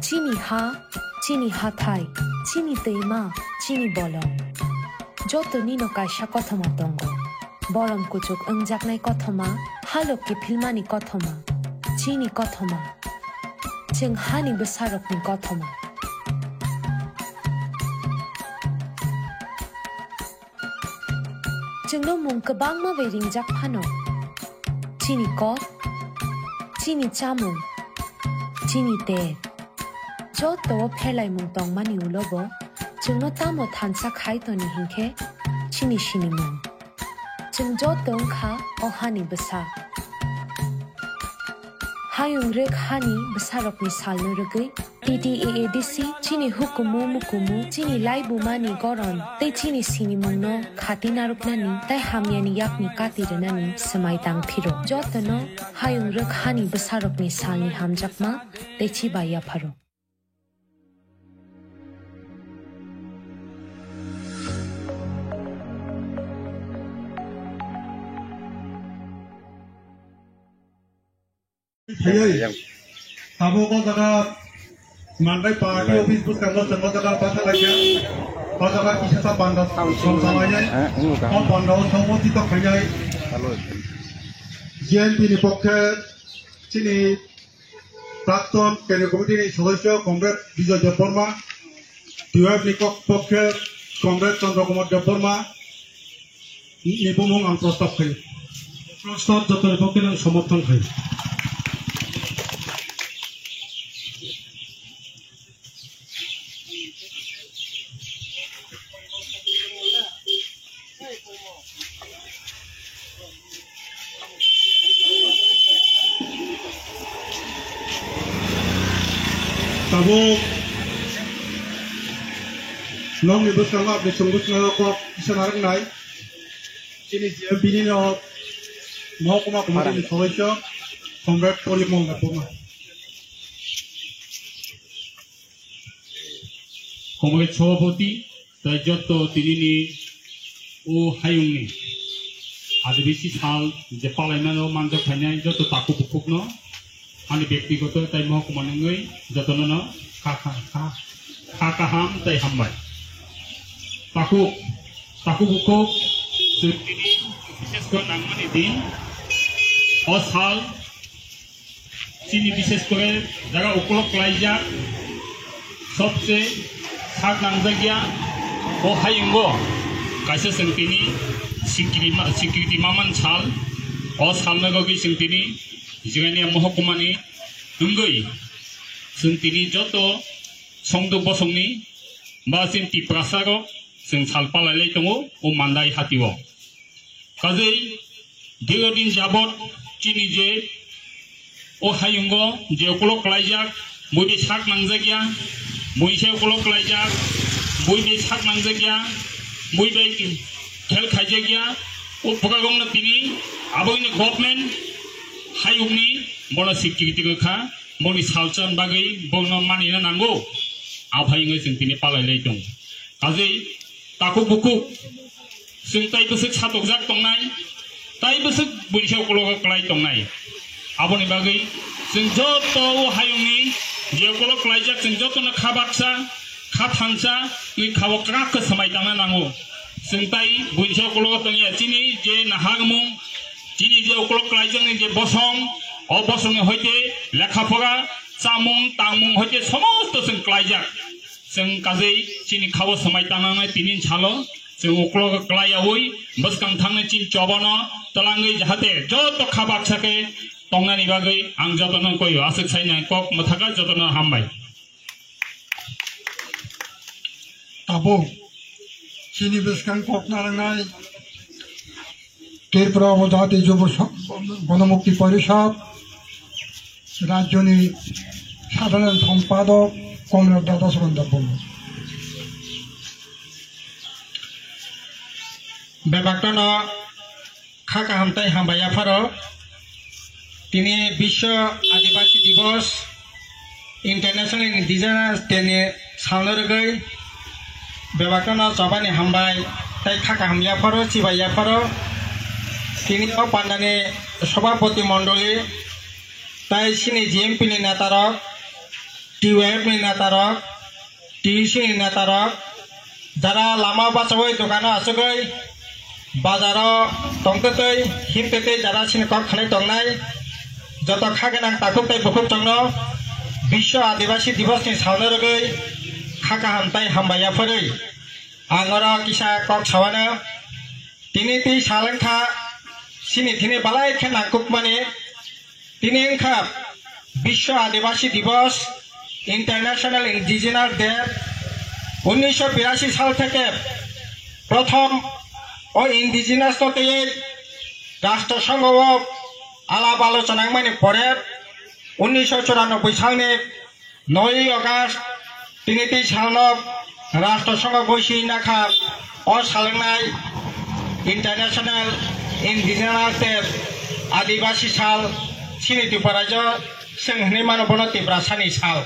চিনি হা চিনি হাথাই চিনি তৈমা চিনি বলম যত নিনো কাইসা কথমা দঙ্গ বরম কুচুক ওংজাকনাই কথমা হালকि फिल्मानि কথমা চিনি কথমা जों हानि बोसारकनि কথমা जोंनो मुं गोबां माबे रिंजाक फानो चिनि कप चिनि चामुं चिनि ते जत' फेलाय मुं दंमानि उलबो जोंनो तामो थानसा खायतनि हिंखे चिनि सिनि मुं जों जत' ओंखा अहानि बोसा हायुं रेक हानि बोसारकनि सालनो रोगै TTAADC चिनि हुकुमु मुकुमु चिनि लाइबु मानि गरन तै चिनि सिनि मुंनो खाति नारुकनानि तै हामियानि याकनि कातिरनानि समायतां फिरो जतनो हायुं रेक हानि बोसारकनि सालनि हामजाकमा तै चिबाया pharaoh Abo ko daga manday party office bus kamlo changlo daga pasa lagya daga isa sa banda samsamaya on banda samoti to khayai JNP ni পক্ষে চিনি প্রাক্তন কেন্দ্রীয় কমিটির সদস্য কমরেড বিজয় দেববর্মা DYF ni পক্ষে কমরেড চন্দ্রকুমার দেববর্মা নিপুমং আং প্রস্তাব খাই প্রস্তাব যত পক্ষে সমর্থন খাই Tabo nong ni bersama besungguh kok bisa narik naik ini dia bini no mau kemudian solusi kongres polik mau nggak pernah kongres সভাপতি তাই যত তিনি ও হায়ুংনি আদিবাসী সাল যে পালাইমানো মানজা খাইনাই যত তাকু বুকুকনো आंनि व्यक्तिगत ताई महकुमा नङै जतननो खाकाहाम ताई हामबाय ताकु बुखौ जोंनि बिसेस नांगौनि दिन असाल चिनि बिसेस करे जागा उपलक लाइजा सबसे साग नांजागिया ओ हायंगो कायसे जोंनि सिक्रिटि मामान साल असाल नगै जोंनि जिगानि महकुमानि नंगै जों दिनै जत' संदो बसंनि बा जों टिप्रासारो जों सालपालायलाय दङ ओ मान्दाय हातिव काजै दीर्घदिन जाबत चिनि जे ओ हायुंग जे अकलक लायजाक बयबो साक नांजागिया बयसे अकलक लायजाक बयबो साक नांजागिया बयबो खेल खायजागिया ओ प्रगागंनो दिनै आबैनो गभर्नमेन्ट हायुंनि बनो सिक्युरिटि गोखा बनि सालचन बागै बनो मानिनो नांगौ आफायङै जों दिनै पालायलाय दं काजै ताकु बुकु जों ताइबोसो सातकजाक दंनाय ताइबोसो बैसाव कलग क्लाय दंनाय आबनि बागै जों जत' हायुंनि जे कलग क्लायजाक जों जतनो खाबाक्सा खाथानसा नि खावक्राक समायदाना नांगौ जों ताइ बैसाव कलग दंया दिनै जे नाहागमुं दिनै जे अकलक लाइजोंनि जे बसं अबसंनि हयते लेखाफरा चामुं तामुं हयते समस्त जों क्लाइजाक जों काजै चिनि खावो समाय तानानै तिनि सालो जों अकलक क्लायावै बसकां थांनो चिन चबनो तलाङै जाहाथे जत खाबाक्साके तंनानि बागै आं जतन कयो आसक साइना कक मथाका जतन हामबाय ताबो चिनि बसकां कक नारायणाय त्रिपुरा उपजाति যুব গণমুক্তি পরিষদ রাজ্যনি সাধারণ সম্পাদক কমরেড দাদা সুরেন্দ্র বর্মা बेबाक्तन खाका हामताय हामबाया फारो तिनी विश्व आदिवासी दिवस इंटरनेशनल इंडिजिनास डे नि सालनो रगै बेबाक्तन जबानि हामबाय ताय खाका हामया फारो चिबाया फारो तिनी पांडानि सभापति मंडली ताई सिनी जीएमपी नि नेतारक TOF ni netarok TC ni netarok যারা লামা বাসাবই দোকানে আসগৈ বাজারও টংতেতৈ হিমতেতৈ যারা সিনি কক খানাই টংনাই যত খাগেনাং তাকুবতাই বুকুব টংন বিশ্ব আদিবাসী দিবস ni সাউনো রগৈ খাকা হামতাই হামবাইয়াফোरै आंगरा किसा कक सावानो तिनी ती सालंखा सिनी थिनी बालाय खेना कुकमाने तिनी अंखा विश्व आदिवासी दिवस इंटरनेशनल इंडिजिनास डे 1982 साल থেকে प्रथम ओ इंडिजिनास तते राष्ट्रसंघ आलाप आलोचना माने परे 1994 सालनि 9 अगस्त तिनी ती सालनो राष्ट्रसंघ गयसी नाखा अ सालनाय इंटरनेशनल इंडिजिनास डे आदिवासी साल सिनि त्रिपुराज जोंनि मानव तिब्रा सानि साल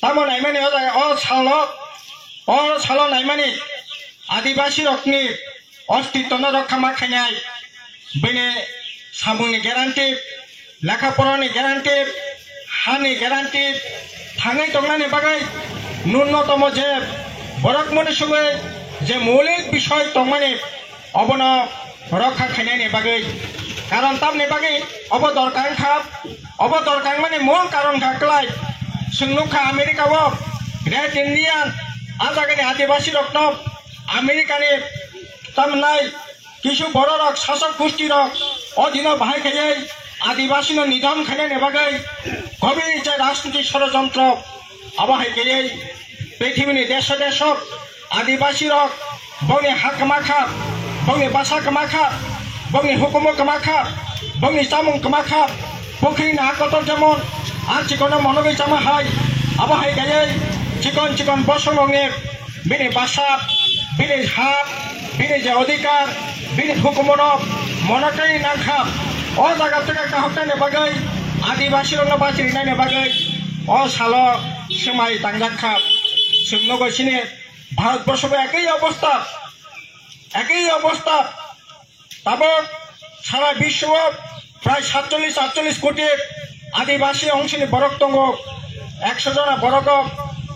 तामो नायमाने अ साल नायमाने आदिवासी रखनि अस्तित्व रक्षा माखायनाय बेने सामुनि ग्यारान्टि लेखा फरानि ग्यारान्टि हानि ग्यारान्टि थाङै दंनानि बागै न्यूनतम जे बरक मनुष्य जे मौलिक विषय तमाने अबन रक्षा खाने बागै कारण तमने बागै अब दरकार माने मूल कारण खाकलाय सुनुखा अमेरिका वो ग्रेट इंडियन आजागने आदिवासी रक्त अमेरिका ने तमनाय किछु बड़ रक शासक गोष्ठी रक अधीन भाई खाए आदिवासी निधन खाने बागै गभीर जे राजनीतिक षड़यंत्र आबाहाय गए पृथ्वी देश देश आदिवासी रक बंनि हा कमाखा बंनि बासा कमाखा बंनि हुकुम कमाखा बंनि जामुं कमाखा पुखरी नाकतर जेमन आर चिकन मनोबी जामाहाय आबाहाय गए चिकन चिकन बसंगने बिनि बासा बिनि हा बिनि जे अधिकार बिनि हुकुम मनकई नाखा अ जागा तक कहने बागै आदिवासी रंग बाचिनायनि बागै अ साल समाय तांजाखा सुनो गसिने भारतवर्ष एकई अवस्था तब सारा विश्व प्राय 47-48 कोटी आदिवासी अंशनि बरक दङ 100 जना बरक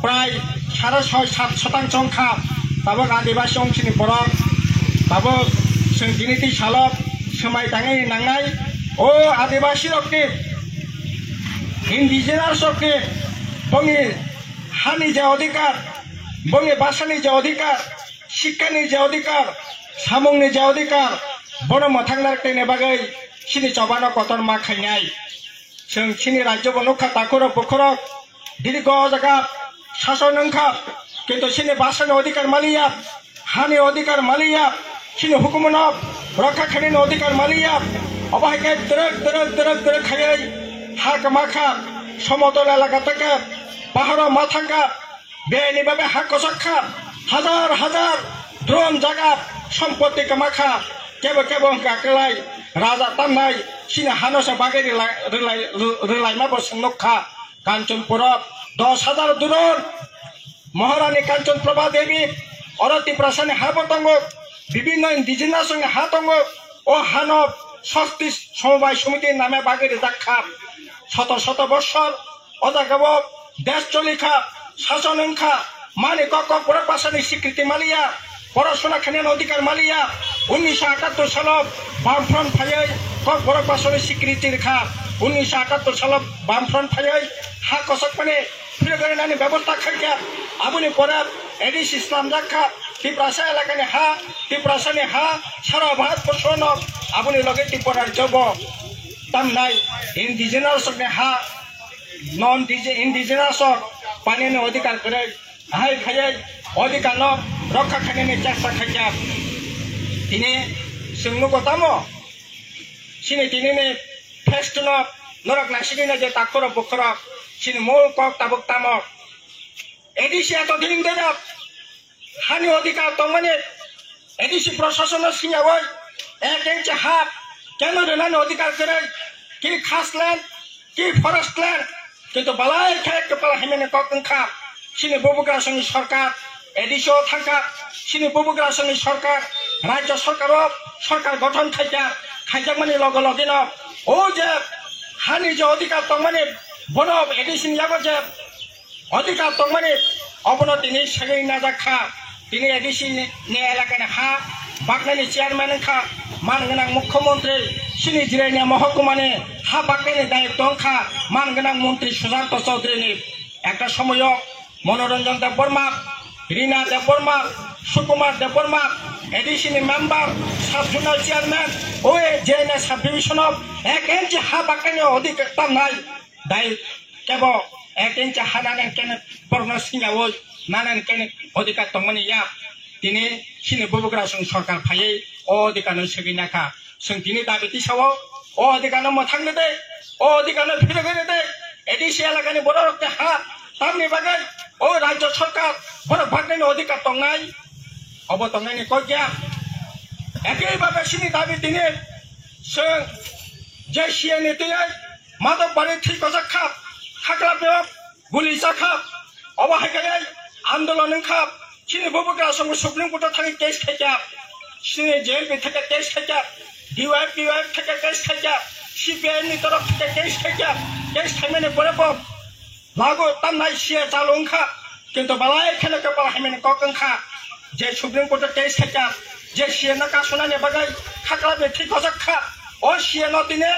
प्राय 6.5-7% अंखा तब आदिवासी अंशनि बरक तब जों दिनैथि साल समाय ताङै नांनाय ओ आदिवासी रकनि इंडिजिनास रकनि बंनि हानि जे अधिकार बंनि भाषानि जे अधिकार शिक्षानि जे अधिकार सामुंनि जे अधिकार बन मथांनारनि बागै सिनि चबानो कतन मा खायनाय जों सिनि राज्य बनुखा ताकुर पुखुर दीर्घ जगा शासन अंखा किन्तु सिनि भाषानि अधिकार मालिया हानि अधिकार मालिया सिनि हुकुमन रक्षा खायनायनि अधिकार मालिया अबाहाय दरक खायै हा कमाखा समतल एलाका থেকে পাহাড় মাথাঙ্গা বেনিভাবে হাকসখা হাজার হাজার দ্রোণ জায়গা সম্পত্তি কামাখা কেবল কেবল কাকলাই রাজা তান্নাই সিনে হানসে বাগেরি রেলাইমা বসনখা কাঞ্চনপুর 10,000 দ্রোণ মহারানী কাঞ্চন প্রভা দেবী অরতি প্রাসানে হাবতঙ্গ বিভিন্ন ইন্ডিজিনাস হাতঙ্গ ও হানব শক্তি সমবায় সমিতির নামে বাগেরি দেখা শত বৎসর অজাগাব देश चलिखा शासन अंखा माने कक बरक भाषानि स्वीकृति मालिया पढ़ाशोना खाने अधिकार मालिया 1978 साल बामफ्रंट फायै कक बरक भाषानि स्वीकृति रेखा 1978 साल बामफ्रंट फायै हा कसक माने फिरगरानि व्यवस्था खाइया आबुनि परार एडिस इस्लाम जाखा त्रिपुरासा एलाकानि हा त्रिपुरासानि हा सारा भारतवर्षन आबुनि लगे त्रिपुरार जब तामनाय इंडिजिनासनि हा नॉन इंडिजिनास पानी अधिकार करे हाय खाए अधिकार रक्षा खाने चेष्टा खाया तिने सोंनो गतामो सिने तिने फेस्ट नरक नासिने जे ताखर बखर सिने मोल कक ताबक ताम एडिसी तो दिन दे हानि अधिकार तो माने एडिसी प्रशासन सिंगावै एक इंच हाथ केन रेलानि अधिकार करे कि खास लैंड कि फरेस्ट लैंड किन्तु बालाय खेक कपाल हेमेने ककंखा सिनि बबुग्रासनि सरकार एडिसो थांखा सिनि बबुग्रासनि सरकार राज्य सरकार गठन खाइजा माने लगे लगेन ओ जे हानि जे अधिकार तो माने बन एडिसिन यागो जे অধিকার তংমানি অবনতিনি সেগৈ নাজাখা তিনি এডিসি নে এলাকানি হা বাগনানি চেয়ারম্যান খা মানগোনাं মুখ্যমন্ত্রী সিনি জিরাইনি মহকুমানি হা বাগনানি দায়িত্ব খা মানগোনাं মন্ত্রী সুশান্ত চৌধুরীনি একটা সময় মনোরঞ্জন দেববর্মা রিনা দেববর্মা সুকুমার দেববর্মা এডিসিনি মেম্বার সাব জোনাল চেয়ারম্যান ও জেএনএ সাব ডিভিশন 1 ইঞ্চি হা বাগনানি অধিকার নাই দায় কেবল 1 ইঞ্চি হা নানান কেন বর্ণ সিঙ্গাও নানান কেন অধিকার তংমানি ইয়া তিনি সিনি বুবুগ্রা সরকার ফাयै অধিকারनो সেগিনাখা जों दिनै दाबिति सावो अधिकारनो मोथांनो दे अधिकारनो फिरगोनो दे एडिसि एलाकानि बर' रक्ते हा तामनि बागै राज्य सरकार बर' भागनायनि अधिकार दंनाय अब दंनायनि कय गैया एखेबारे सिनि दाबि दिनै जों जे सिएनि दिनै माधबबारि थैगजाखा खाग्ला बेयाव गुलि जाखाब अबाहायगायै आन्दोलन खाब सिनि बुबुग्रा सुप्रिम कोर्टआव थाङै केस खायजाब सिनि जेएलबि থেকে কেস খাইজাब ডিওয়াইএফ থেকে কেস খাইজাब সিপিআইএমनि तरफ থেকে কেস খাইজাब কেস খাইমাने बरेबो लागु तामनाय सिए जालुंखा किन्तु बालाय खेलके बाहायमाने ककंखा जे सुप्रिम कोर्टआव केस खाइजाब जे सिएनो कासुनानि बागै खाग्ला बे थैगजाखा सिएनो दिनै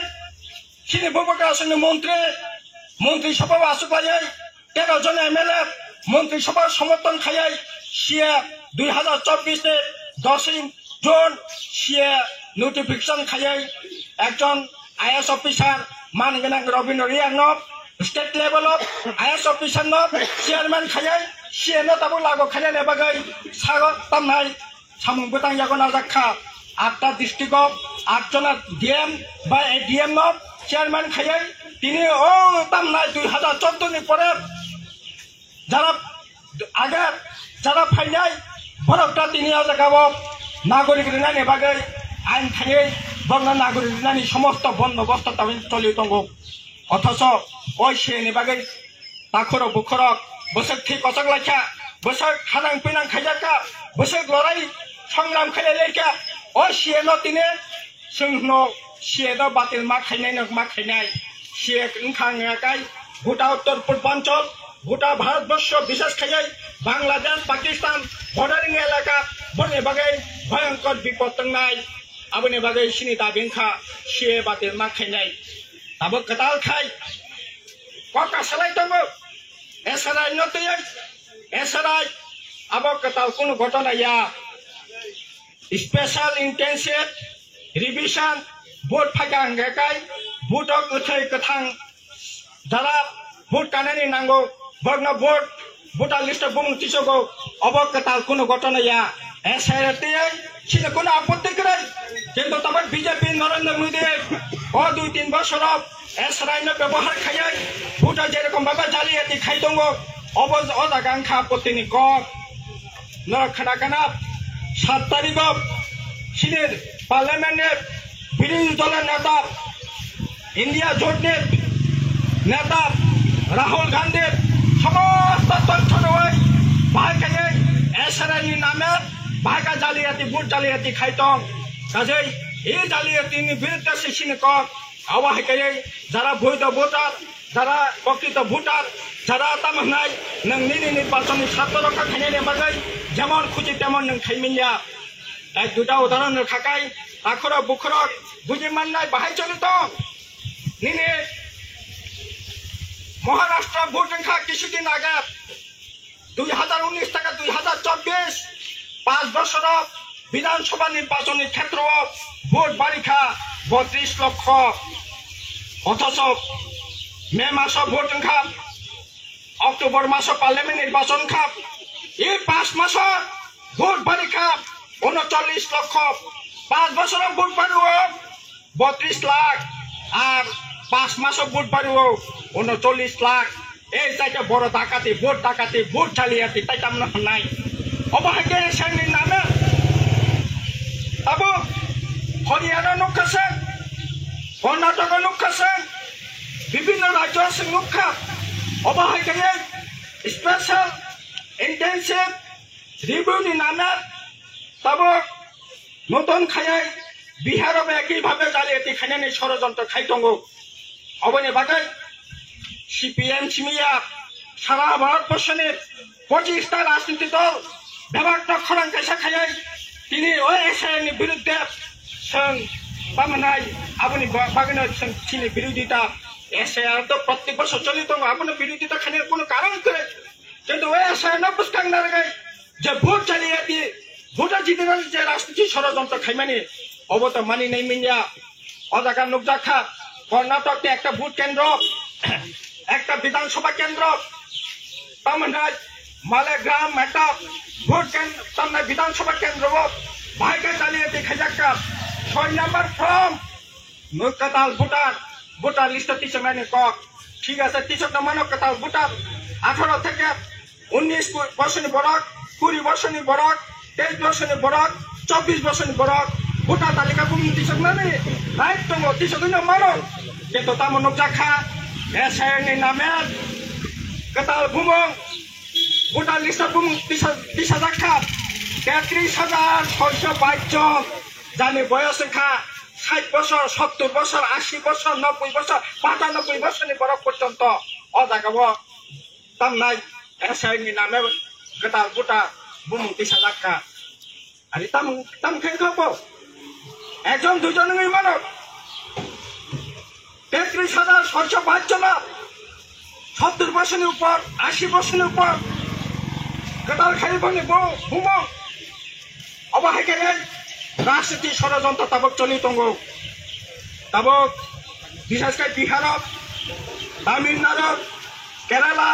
सिनि बुबुग्रा मन्त्रि सभायाव आसुग्लायै 13 जन एमएलए मन्त्रि सभा समर्थन खायै सिए 2024 नि 10 जून सिए नोटिफिकेशन खायै एकजन आईएएस अफिसार मानगोनां रबिन्द्र रियांनो स्टेट लेवल आईएएस अफिसार चेयरमैन खायै सिएनो दाबो लागु खायनायनि बागै सागर तामनाय सामुं गोतां जागो नाजाखा 8टा डिस्ट्रिक्टआव 8 जना डीएम बा एडीएम चेयरमैन खायै তিনি तामनाय 2014 नि परे যারা আগে যারা ফাইনাই বরফটা তিনি জায়গাও নাগরিক ঋণানি বাগै আইন খাইयै বর্ণ নাগরিক ঋণানি সমস্ত বন্দোবস্ত তামিল চলি দङ অথচ সিএনি বাগै তাখর বুখর বসক থি কচক লাইখা বসক খানাং পিনাং খাইজাকা বসক লড়াই সংগ্রাম খাইলে লেখা সিএনো তিনি जोंनो सिएनो बातिल मा खाइनाय सिए ओंखाङाखाय भुटा उत्तर पूर्वांचल भुटा भारतवर्ष विशेष खायै बांग्लादेश पाकिस्तान बर्डारिं एलाका बरनि बागै भयंकर विपद दंनाय आबनि बागै सिनि दाबिंखा सिए बातिल मा खाइनाय दाबो कताल खाय कका सालाय दङ एसआरआई नतयै एसआरआई आबो कताल कुनु घटनाया स्पेशल इंटेंसिव रिविजन भोट फागांगाय भोटआव गोथै गोथां जारा भोट कानायनि नांगौ बर्न भोटार लिस्टआव बुं थिसगौ अबकताल कुनु घटनाया एसआरआई सिनो कुनु आपत्ति करे किन्तु तब बीजेपी नरेंद्र मोदी 2-3 বছর एसआरआई नो व्यवहार खायै भोटा जेरकम भाबे जालियाति खाय दङ अब अजागांखा आपत्तिनि क न खनागाना 7 तारिखआव सिनि पार्लियामेंटनि विरोधी दलनि नेता इंडिया जोटनि नेता राहुल गांधी समस्त तथ्य बाहायखायै एसआरआई नामे बाहायगा जालियाति भोट जालियाति खाय दं गासै এই জালিয়াতিनि বিরুদ্ধে সিসিনি কক আওয়াহাयखायै যারা বৈধ ভোটার যারা প্রকৃত ভোটার যারা তামনাय नोंनि নির্বাচনী স্বার্থ রক্ষা খাইनायनि बागै যেমন খুশি তেমন नों খাইमिया এক দুটা উদাহরণ থাকাই আখর বুখর বুঝি মাননাय বাহাই চলি দं নিনে মহারাষ্ট্র ভোট সংখ্যা কিছুদিন আগে 2019 থেকে 2024 5 বছর বিধানসভা নির্বাচনী ক্ষেত্র ভোট বাড়িখা 32 লক্ষ অথচ মে মাস ভোট সংখ্যা অক্টোবর মাস পার্লামেন্ট নির্বাচন খাপ এই 5 মাস ভোট বাড়িখা 39 লক্ষ 5 বছর ভোট বাড়িব 32 লাখ আর 5 মাস ভোট বাড়িব 39 লাখ এই চাইতে বড় ডাকাতি ভোট জালিয়াতি তাই তামনা নাই অবহাগে সেনি নামে আবো হরিয়ানা নুকাছে কর্ণাটক নুকাছে বিভিন্ন রাজ্য আছে নুকা অবহাগে স্পেশাল ইন্টেনসিভ রিভিউনি নামে তব নতুন খাইয়াই বিহারও একইভাবে জালিয়াতি খাইনাनै ষড়যন্ত্র খাই দङ অবনি বাগै সিপিএম সিমিয়া সারা ভারতবর্ষের 25টা রাজনীতি দল ব্যাপারটা খরাং কাইসা খাইয়াই তিনি ওই এসআইএর বিরুদ্ধে পামনাই আপনি বাগানে তিনি বিরোধিতা এসআইআর তো প্রত্যেক বছর চলিত আপনি বিরোধিতা খানের কোনো কারণ করে কিন্তু ওই এসআইআর না পুস্কাং না লাগাই যে ভোট চালিয়ে দিয়ে ভোটার জিতে যে রাজনীতি ষড়যন্ত্র খাইমানি অবত মানি নাই মিনিয়া অজাকা নুকজাখা কর্ণাটকে একটা ভোট কেন্দ্র একটা বিধানসভা কেন্দ্র পামনাই মালেগ্রাম একটা ভোট কেন্দ্র বিধানসভা কেন্দ্র ভাইকে চালিয়ে দেখা যাক 6 নম্বর ফর্ম নৌকাতাল ভোটার লিস্ট 30 মানে কক ঠিক আছে 30 মানব কাতাল ভোটার 18 থেকে 19 বছরের বড়ক 20 বছরের বড়ক 23 বছরের বড়ক 24 বছরের বড়ক ভোটার তালিকা বুম 30 মানে রাইট তো 30 দিন মানব কিন্তু তামন নকজাখা এসআইএর নামে কাতাল ভুমং ভোটার লিস্ট বুম 30,000 খা 33,622 জন জানি বয়স সংখ্যা 60 বছর 70 বছর 80 বছর 90 বছর 95 বছরের বরফ পর্যন্ত অজাগাব তাম নাই এসআইনি নামে গেতাল গোটা বুম 30,000 কা আরে তাম খেয়ে খাবো একজন দুজন মানব 33,622 জন 70 বছরের উপর 80 বছরের উপর গেতাল খাইব বুম অবহেকে রাজনীতি ষড়যন্ত্র তাবক চলিত তাবক বিশেষ করে বিহার তামিলনাড়ু কেরালা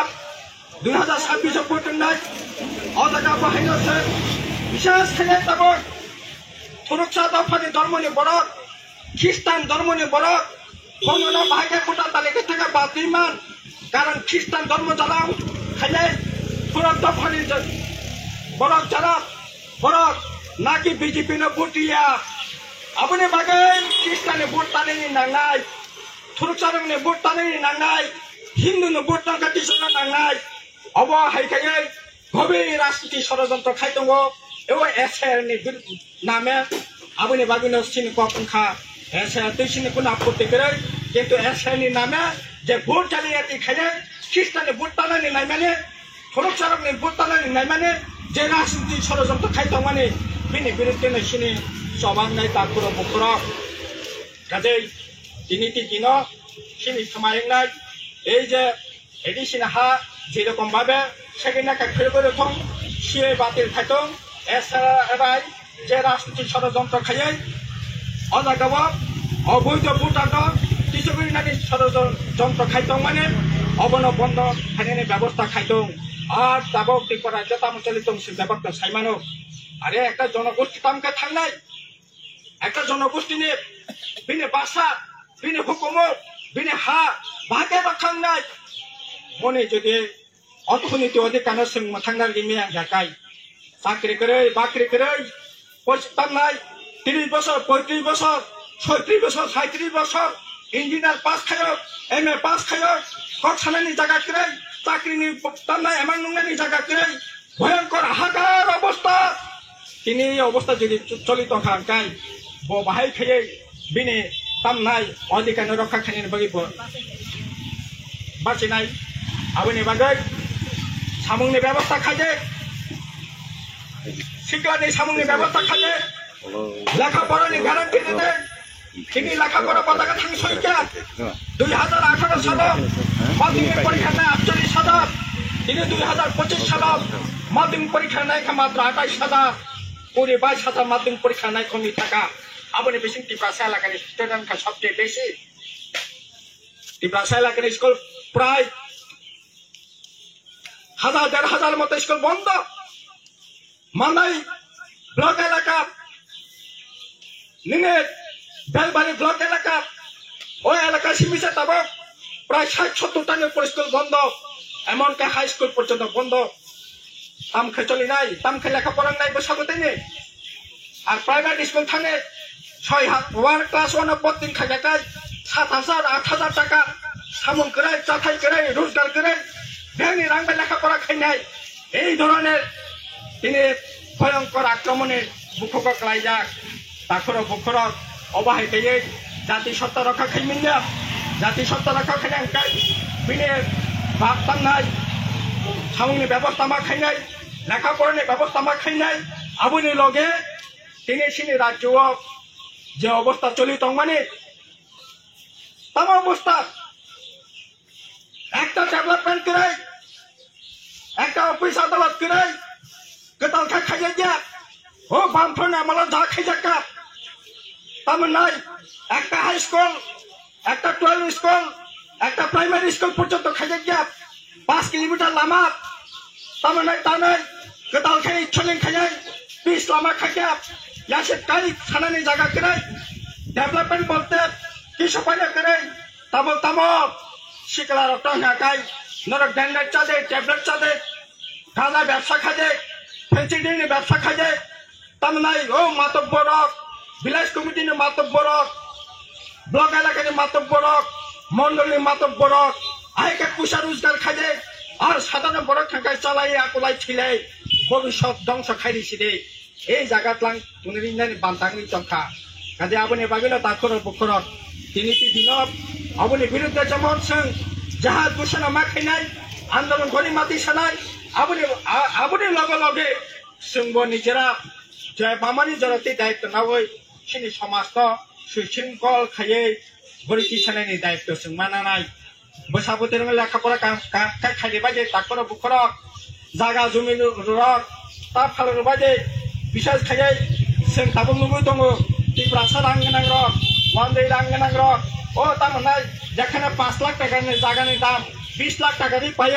2026 পর্যন্ত অজাগা বাহিনী বিশেষ করে তাবক সুরক্ষা দফানি ধর্মনি বরক খ্রিস্টান ধর্মনি বরক কোনো ভাইকে ভোটার তালিকা থেকে বাদ দিমান কারণ খ্রিস্টান ধর্ম যারা খাইলে সুরক্ষা দফানি বরক যারা বরক নাকি বিজেপি না ভোটিয়া আপনি বাগান খ্রিস্টানে ভোট টানে নাঙ্গাই থুরুকসারংনে ভোট টানে নাঙ্গাই হিন্দু নো ভোট টাকা টিসনা নাঙ্গাই অব হাইখাই গভীর রাজনীতি ষড়যন্ত্র খাইতঙ্গ এও এসআইআর নি নামে আপনি বাগান সিন কখা এসআইআর তুইসিনে কোন আপত্তি করে কিন্তু এসআইআর নি নামে যে ভোট চালিয়ে খাইলে খ্রিস্টানে ভোট টানে নাই মানে থুরুকসারংনে ভোট টানে নাই মানে যে রাজনীতি ষড়যন্ত্র খাইতং মানে বিনি বিরুদ্ধে সিনি সবার নাই তারপর বকর কাজেই তিনি কিন সিনি সময় নাই এই যে এডিসিন হা যেরকম ভাবে সেখানে ফের করে থং সে বাতিল খাইতং এসআই যে রাজনীতি ষড়যন্ত্র খাইয়ে অজাগাব অবৈধ ভোটার কিছু নাকি ষড়যন্ত্র খাইতং মানে অবন বন্ধ খাইনে ব্যবস্থা খাইতং আর তাবক ঠিক করা যেতাম চলিত সে ব্যাপারটা সাইমানো আরে একটা জনগোষ্ঠী তামকে থাকলাই একটা জনগোষ্ঠী নিয়ে বিনে বাসা বিনে হুকুমত বিনে হা ভাগে রাখান নাই মনে যদি অর্থনীতি অধিকার থাকার গিয়ে জায়গায় চাকরি করে বাকরি করে পয়সা নাই 30 বছর 35 বছর 36 বছর 37 বছর ইঞ্জিনিয়ার পাস খায় এমএ পাস খায় কছানানি জায়গা করে চাকরি নি তার নাই এমন নুঙ্গানি জায়গা করে ভয়ঙ্কর হাহাকার অবস্থা তিনি এই অবস্থা যদি চলিত খান বাহাই খেয়ে বিনে তাম নাই অধিকার রক্ষা খানি বাগিব বাঁচি নাই আপনি বাগাই সামুংনি ব্যবস্থা খাইছে শিক্ষানি সামুংনি ব্যবস্থা খাইছে লেখাপড়ানি গ্যারান্টি দিতে তিনি লেখাপড়া পতাকা থাকি সংখ্যা 2018 সাল মাধ্যমিক পরীক্ষা নেয় 48,000 তিনি 2025 সাল মাধ্যমিক পরীক্ষা নেয় মাত্র 28,000 22,000 মাধ্যমিক পরীক্ষা নেয় কমি টাকা আপনি বেশি টিপ্রাসা এলাকার স্টুডেন্ট সবচেয়ে বেশি টিপ্রাসা এলাকার স্কুল প্রায় 1,000-1,500 মতো স্কুল বন্ধ মানাই ব্লক এলাকা নিনে বেলবাড়ি ব্লক এলাকা ওই এলাকা সীমিত তবে প্রায় 60-70টার উপর স্কুল বন্ধ এমনকি হাই স্কুল পর্যন্ত বন্ধ তামখে চলি নাই তামখে লেখাপড়া নাই বসাগতে নেই আর প্রাইভেট স্কুল থানে 6 ক্লাস 1 প্রতিদিন খাজাকায় 7,000-8,000 টাকা সামন করে চাথাই করে রোজগার করে ভেঙে রাঙ্গে লেখাপড়া খাই নাই এই ধরনের তিনি ভয়ঙ্কর আক্রমণের মুখোমুখি লাই যাক তারপরে বুখর অবাহিত জাতিসত্তা রক্ষা খাইমিন না জাতিসত্তা রক্ষা খাই বিনে ভাবতাম নাই সামংনি ব্যবস্থা মা খাইনাই লেখাপড়ানি ব্যবস্থা মা খাইনাই আবুনি লগে তিনি সিনি রাজ্য যে অবস্থা চলি তংমানি তাম অবস্থা একটা ডেভেলপমেন্ট করে একটা অফিস আদালত করে কেতাল খাইয়া গিয়া ও বামফ্রন্ট আমলা যা খাইয়া কা তার নাই একটা হাই স্কুল একটা 12 স্কুল একটা প্রাইমারি স্কুল পর্যন্ত খাইয়া গিয়া 5 কিলোমিটার লামা তার নাই তা নাই কেতাল খাই ছলিং খাইয়া 20 লামা খাইয়া ইয়াসে কাই খানানি জায়গা করে ডেভেলপমেন্ট বলতে কি সপাইয়া করে তাম শিকলা রক্ত নাকাই নরক ড্যান্ডার চাঁদে ট্যাবলেট চাঁদে গাঁজা ব্যবসা খাজে ফেন্সিডিনি ব্যবসা খাজে তার নাই ও মাতব্বরক বিলাস কমিটির মাতব্বরক ব্লক এলাকার মাতব্বরক মন্ডলীর মাতব্বরক আয়কে পয়সা রোজগার খাজে আর সাধারণ বড় খাঁকায় চালাই আকলাই ছিলে ভবিষ্যৎ ধ্বংস খাইছি রে এই জায়গাত লাং তুনিরিন্দানি বান্তাংনি চংখা কাজে আবনি বাগিল তাখর বখরত তিনি দিনত আবনি বিরুদ্ধে যেমন সং জাহাজ ঘোষণা মাখাইনাই আন্দোলন ঘড়ি মাতি সানাই আবনি লগে লগে সঙ্গ নিজেরা জয় বামানি জরতি দায়িত্ব না হই সিনি সমাজ সুশৃঙ্খল খাইয়ে গড়ি সানাইনি দায়িত্ব সং মানা নাই বসাবতের লেখাপড়া খাইলে বাজে তাকর বুখরক জায়গা জমি রক তা ফালের বাজে বিশেষ খাইয়ে जों दाबो नुबाय दङ टिप्रासा रां गोनां रक मन्दै रां गोनां रक ও তারমানে যেখানে 5 লাখ টাকার জায়গার দাম 20 লাখ টাকারই পাই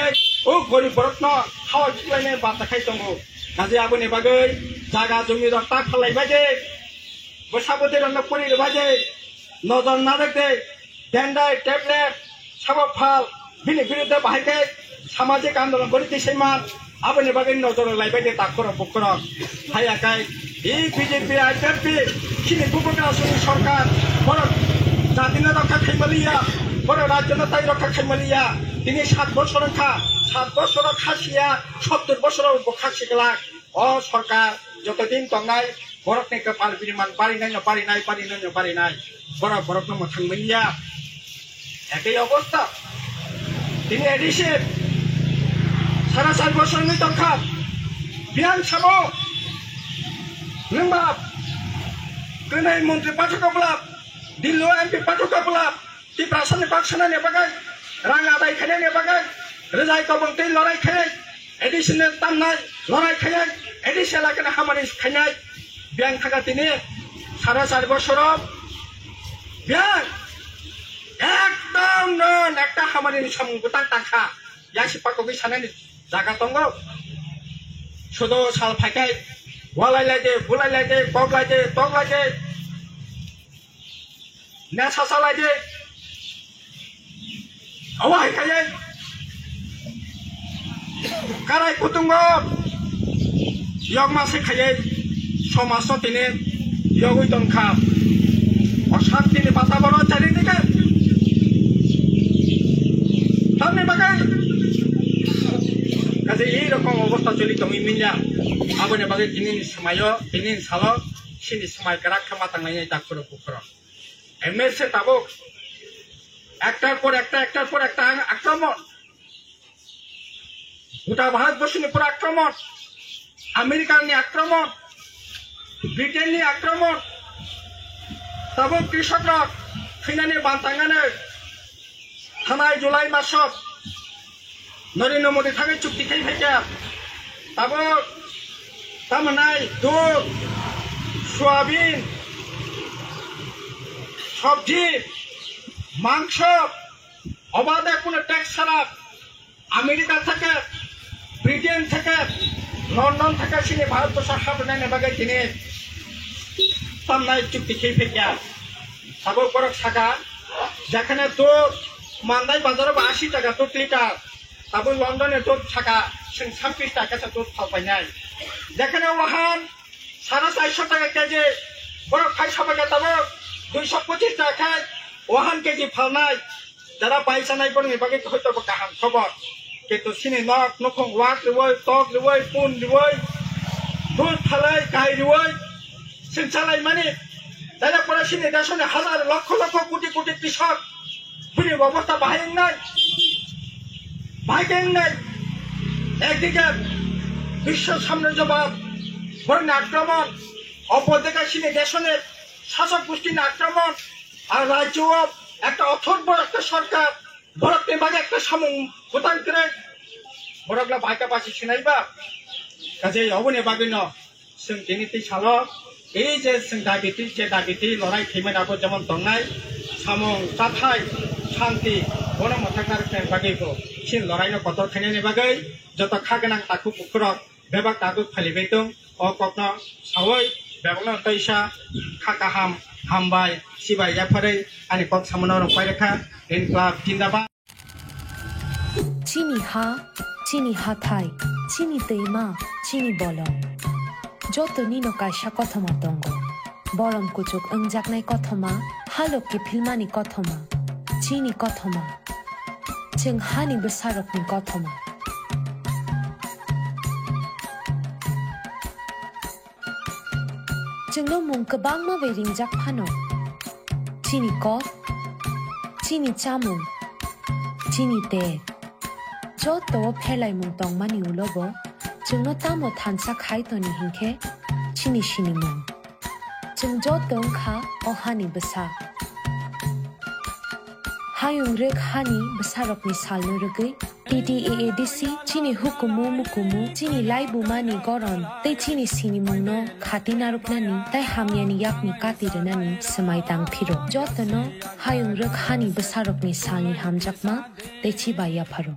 ও গরিব বরত্ন খাওয়া দিলাইনে বাতা খাই দङ কাজে আবনি বাগै জায়গা জমি রক্তা ফলাইবাই যে বসাবতের অন্য পরির বাজে নজর না রাখতে ড্যান্ডাই ট্যাবলেট সাবক ফাল বিনি বিরুদ্ধে বাহাইকে সামাজিক আন্দোলন করিতে সেইমান আবনি বাগै নজর লাইবাই যে তাকর বকর হাইয়াকাই এই বিজেপি আইপিপি সিনি গুবুন আসনি সরকার বড় জাতিনা রক্ষা খাইমালিয়া বড় রাজ্য তাই রক্ষা খাইমালিয়া তিনি 7 বছর খাসিয়া 70 বছর খাসি গেলা ও সরকার যতদিন তংনাই বরকনি কপাল বিমান পারি নাই বরক নম থাংমালিয়া একই অবস্থা তিনি এডিশন 4.5 বছরনি তংখা বিয়ান সামো नोंबा गनै मन्त्रि पाठकब्ला दिल्ली एमपि पाठकब्ला टिप्रासानि बाक्साना नेबागै रां आदाय खायनाय नेबागै रोजाय कबंतै लराय खायनाय एडिशनेल तामनाय लराय खायनाय एडिशनेल लागाने हामानि खायनाय बियान थागा तिनि 4.5 বছর बियान एकदम नन একটা হামানি সমগুতা টাকা यासि पाकबि सानानि जागा दङ শুধু সাল ফাইকাই ওয়ালাইলাইদে বুলাইলাইদে বগলাইদে তগলাইদে নেশা চালাইদে আওয়াই খাইয়ে কারাই কুতুঙ্গ ইয়গ মাসে খাইয়ে সমাজ তিনি ইয়গই দংখা অশান্তিনি বাতাবরণ চারিদিকে সামনে বাগাই কাজে এইরকম অবস্থা চলি তুমি মিলিয়া আবনে বাগে দিনের সময় দিনের সাল সিনি সময় রাখা খামাতাংনাই ডাক্তার পুকুর এমএসএ তাবো একটার পর একটা আক্রমণ গোটা ভারতবর্ষের উপর আক্রমণ আমেরিকার আক্রমণ ব্রিটেনের আক্রমণ তাবো কৃষকরা ফিনানি বান্তাঙ্গানে থানায় জুলাই মাস নরেন্দ্র মোদী থাকে চুক্তি খাই ফেকা তাবো তামনাই দুধ সোয়াবিন সবজি মাংস অবাধে কোনো ট্যাক্স ছাড়া আমেরিকা থেকে ব্রিটেন থেকে লন্ডন থেকে সিনে ভারতবর্ষ হাবনায় নেবাগে তিনি তামনাই চুক্তি খেয়ে ফেকা তাবো বরক শাখা যেখানে দুধ মান্দাই বাজারে 80 টাকা দুধ লিটার তাবো লন্ডনে দুধ শাখা 26 টাকা দুধ খাওয়াই যেখানে ওহান 450 টাকা কেজি বড় খাই সবাই তাবো 225 টাকা খায় ওহান কেজি ফালনাই যারা পয়সা নাই বড় এবারে হয়তো কাহান খবর কিন্তু সিনে নক নখং ওয়াক রুই টক রুই পুন রুই দুধ ফালাই গাই রুই সিনচালাই মানে তারা পরে সিনে দেশনে হাজার লক্ষ লক্ষ কোটি কোটি কৃষক বুড়ি অবস্থা বাহাইন নাই একদিকে বিশ্ব সাম্রাজ্যবাদ বর্ণে আক্রমণ, অপরদিকে দেশের শাসক গোষ্ঠীর আক্রমণ, আর রাজ্য একটা অথর্ব একটা সরকার বরকনে বাগে একটা সামুং ভুটান করে বরকলা বাইকা পাশে সিনাইবা কাজে অবনে বাগিন जों दिनै साल এই যে जों दाबिति लड़ाई खैमोनाबो जेमन दंनाय सामं जाथाय शांति बन मथांनार बागैबो सिन लड़ाइनो कतर खायनायनि बागै जत खागोनां ताखु पुखुरक बेबाग तागु फालिबाय दं अ कपन सावै बेबनो तैसा खाकाहाम हामबाय सिबाय जाफारै आनि कक सामनो रंपाय रेखा इनक्लाब जिंदाबाद চিনি হাথাই চিনি তৈমা চিনি বলম যত নিনো কাইসা কথমা দঙ্গ বরম কুচুক अंजाकनाय কথমা हालकि फिल्मानि কথমা চিনি কথমা जों हानि बोसारकनि কথমা जोंनो मुं गोबां माबे रिंजाक फानो चिनि कप चिनि चामुं चिनि ते जत फेलाय मुं दंमानि उलबो जोंनो तामो थानसा खायतनि हिंखे चिनि सिनि मुं जों जत ओंखा अहानि बोसा हायुं रोग हानि बोसारकनि सालनो रोगै TTAADC चिनि हुकुमु मुकुमु चिनि लाइबुमानि गरन तै चिनि सिनि मुंनो खाति नारुकनानि तै हामियानि याकनि कातिरनानि समाय दांफिरो जतनो हायुं रोग हानि बोसारकनि सालनि हामजाकमा तै चिबाया फारो